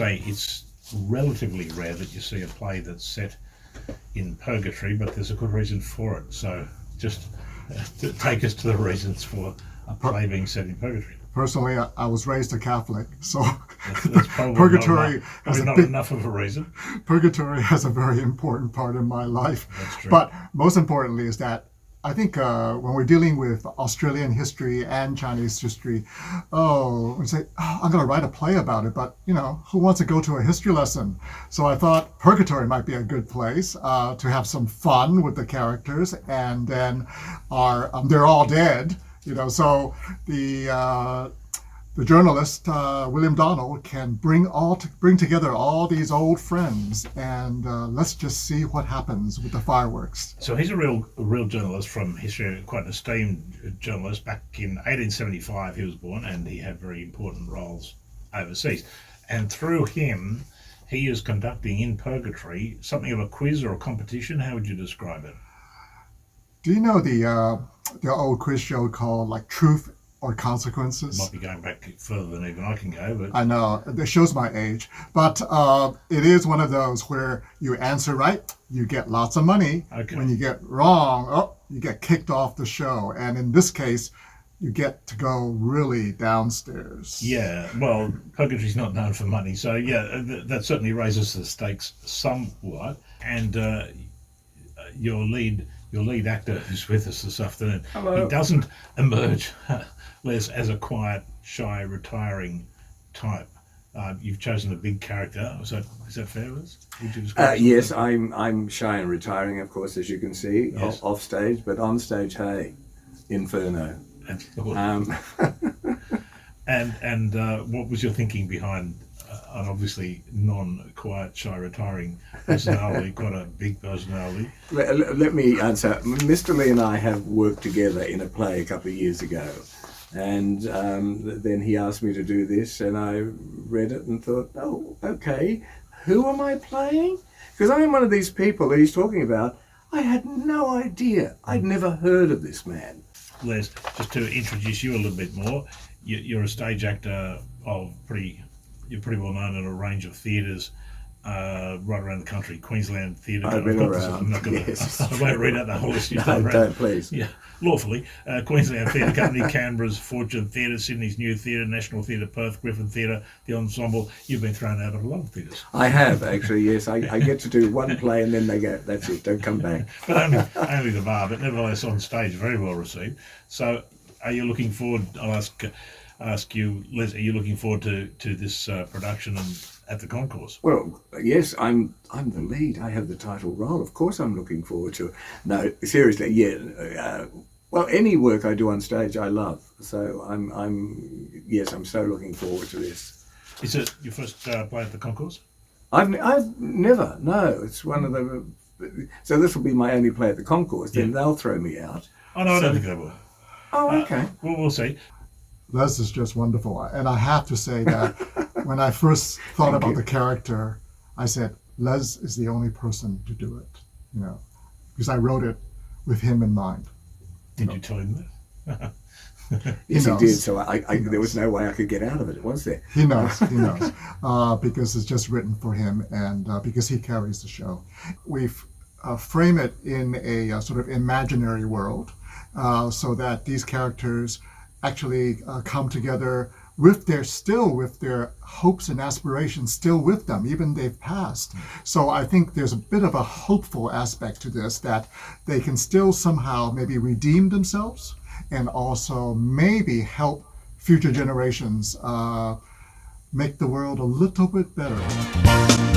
say it's relatively rare that you see a play that's set in Purgatory, but there's a good reason for it. So just to take us to the reasons for a play being set in Purgatory. Personally, I was raised a Catholic, so that's probably Purgatory not enough of a reason. Purgatory has a very important part in my life. That's true. But most importantly is that I think when we're dealing with Australian history and Chinese history, we say, I'm going to write a play about it, but who wants to go to a history lesson? So I thought Purgatory might be a good place to have some fun with the characters, and then they're all dead. So the journalist William Donald can bring together all these old friends, and let's just see what happens with the fireworks. So he's a real journalist from history, quite an esteemed journalist. Back in 1875 he was born, and he had very important roles overseas. And through him, he is conducting in Purgatory something of a quiz or a competition. How would you describe it? Do you know the old quiz show called like Truth or Consequences? Might be going back further than even I can go, but I know it shows my age. But it is one of those where you answer right, you get lots of money. Okay. When you get wrong, you get kicked off the show. And in this case, you get to go really downstairs. Yeah, well, Purgatory's not known for money, so yeah, that certainly raises the stakes somewhat. And your lead actor who's with us this afternoon, Hello. He doesn't emerge, Les, as a quiet, shy, retiring type. You've chosen a big character. Is that fair, Les? Would you describe Yes, I'm shy and retiring, of course, as you can see, Yes. off stage, but on stage, hey, Inferno. And what was your thinking behind an obviously non-quiet, shy, retiring personality, quite a big personality? Let me answer. Mr. Lee and I have worked together in a play a couple of years ago, and then he asked me to do this, and I read it and thought, oh, okay, who am I playing? Because I'm one of these people that he's talking about. I had no idea. I'd never heard of this man. Les, just to introduce you a little bit more, you're a stage actor you're pretty well known in a range of theatres right around the country. Queensland Theatre. I've been around. I won't read out the whole list. No, don't, please. Yeah, lawfully. Queensland Theatre Company, Canberra's Fortune Theatre, Sydney's New Theatre, National Theatre Perth, Griffin Theatre, the Ensemble. You've been thrown out of a lot of theatres. I have, actually, yes. I get to do one play and then they go, that's it, don't come back. But only the bar, but nevertheless on stage, very well received. So are you looking forward, I'll ask you, Les, are you looking forward to this production at the Concourse? Well, yes, I'm the lead. I have the title role. Of course I'm looking forward to it. No, seriously, yeah. Well, any work I do on stage I love. So I'm so looking forward to this. Is it your first play at the Concourse? I've never, no. It's one of the, so this will be my only play at the Concourse. Then they'll throw me out. Oh, no, I don't think they will. Oh, okay. Well, we'll see. Les is just wonderful. And I have to say that when I first thought about the character, I said, Les is the only person to do it, because I wrote it with him in mind. Did you tell him that? Yes, he did. So there was no way I could get out of it, was there? He knows, because it's just written for him and because he carries the show. We've framed it in a sort of imaginary world so that these characters actually come together with their hopes and aspirations still with them, even they've passed. So I think there's a bit of a hopeful aspect to this, that they can still somehow maybe redeem themselves and also maybe help future generations make the world a little bit better.